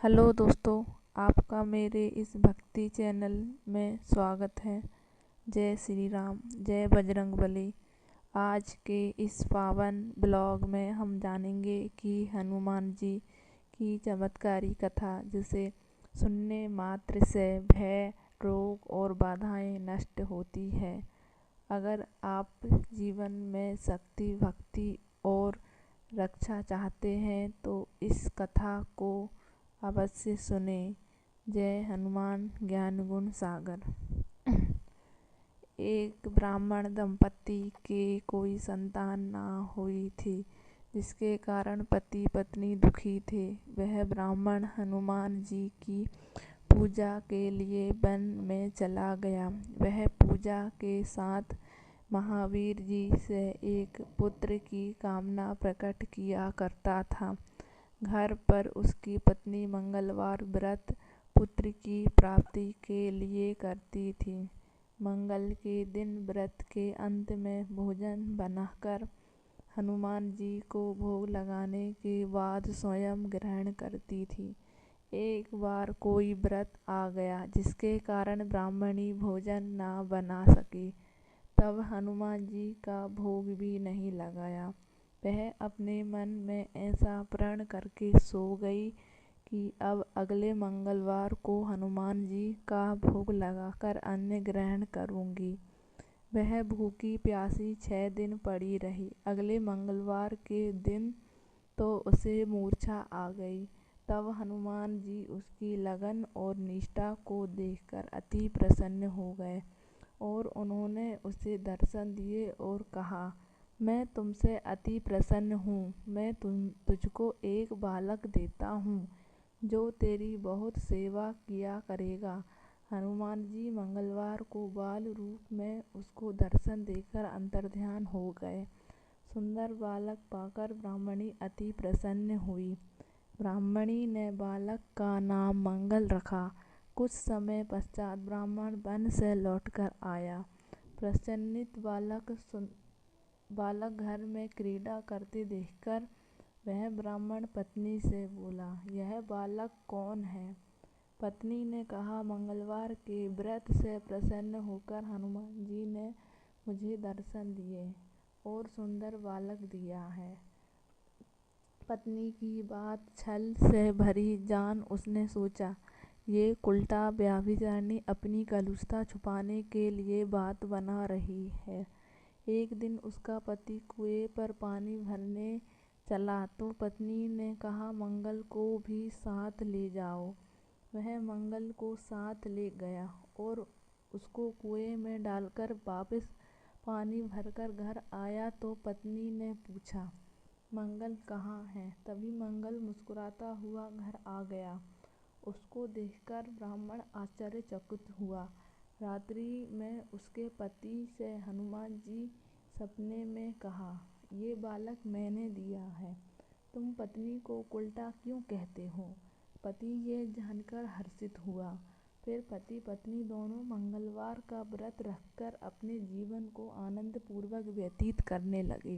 Hello दोस्तों, आपका मेरे इस भक्ति चैनल में स्वागत है। जय श्री राम, जय बजरंगबली। आज के इस पावन ब्लॉग में हम जानेंगे कि हनुमान जी की चमत्कारी कथा, जिसे सुनने मात्र से भय, रोग और बाधाएं नष्ट होती है। अगर आप जीवन में शक्ति, भक्ति और रक्षा चाहते हैं तो इस कथा को अवश्य सुने। जय हनुमान ज्ञान गुण सागर। एक ब्राह्मण दंपति के कोई संतान ना हुई थी, जिसके कारण पति पत्नी दुखी थे। वह ब्राह्मण हनुमान जी की पूजा के लिए वन में चला गया। वह पूजा के साथ महावीर जी से एक पुत्र की कामना प्रकट किया करता था। घर पर उसकी पत्नी मंगलवार व्रत पुत्र की प्राप्ति के लिए करती थी। मंगल के दिन व्रत के अंत में भोजन बनाकर हनुमान जी को भोग लगाने के बाद स्वयं ग्रहण करती थी। एक बार कोई व्रत आ गया जिसके कारण ब्राह्मणी भोजन ना बना सकी। तब हनुमान जी का भोग भी नहीं लगाया। वह अपने मन में ऐसा प्रण करके सो गई कि अब अगले मंगलवार को हनुमान जी का भोग लगाकर अन्न ग्रहण करूंगी। वह भूखी प्यासी 6 दिन पड़ी रही। अगले मंगलवार के दिन तो उसे मूर्छा आ गई। तब हनुमान जी उसकी लगन और निष्ठा को देखकर अति प्रसन्न हो गए और उन्होंने उसे दर्शन दिए और कहा, मैं तुमसे अति प्रसन्न हूँ। मैं तुझको एक बालक देता हूँ जो तेरी बहुत सेवा किया करेगा। हनुमान जी मंगलवार को बाल रूप में उसको दर्शन देकर अंतर्ध्यान हो गए। सुंदर बालक पाकर ब्राह्मणी अति प्रसन्न हुई। ब्राह्मणी ने बालक का नाम मंगल रखा। कुछ समय पश्चात ब्राह्मण वन से लौटकर आया। प्रसन्नित बालक घर में क्रीड़ा करते देखकर वह ब्राह्मण पत्नी से बोला, यह बालक कौन है? पत्नी ने कहा, मंगलवार के व्रत से प्रसन्न होकर हनुमान जी ने मुझे दर्शन दिए और सुंदर बालक दिया है। पत्नी की बात छल से भरी जान उसने सोचा, ये कुलटा व्यभिचारिणी अपनी कलुषता छुपाने के लिए बात बना रही है। एक दिन उसका पति कुएं पर पानी भरने चला तो पत्नी ने कहा, मंगल को भी साथ ले जाओ। वह मंगल को साथ ले गया और उसको कुएं में डालकर वापस पानी भरकर घर आया तो पत्नी ने पूछा, मंगल कहाँ है? तभी मंगल मुस्कुराता हुआ घर आ गया। उसको देखकर ब्राह्मण आश्चर्यचकित हुआ। रात्रि में उसके पति से हनुमान जी सपने में कहा, ये बालक मैंने दिया है, तुम पत्नी को उल्टा क्यों कहते हो? पति ये जानकर हर्षित हुआ। फिर पति पत्नी दोनों मंगलवार का व्रत रखकर अपने जीवन को आनंद पूर्वक व्यतीत करने लगे।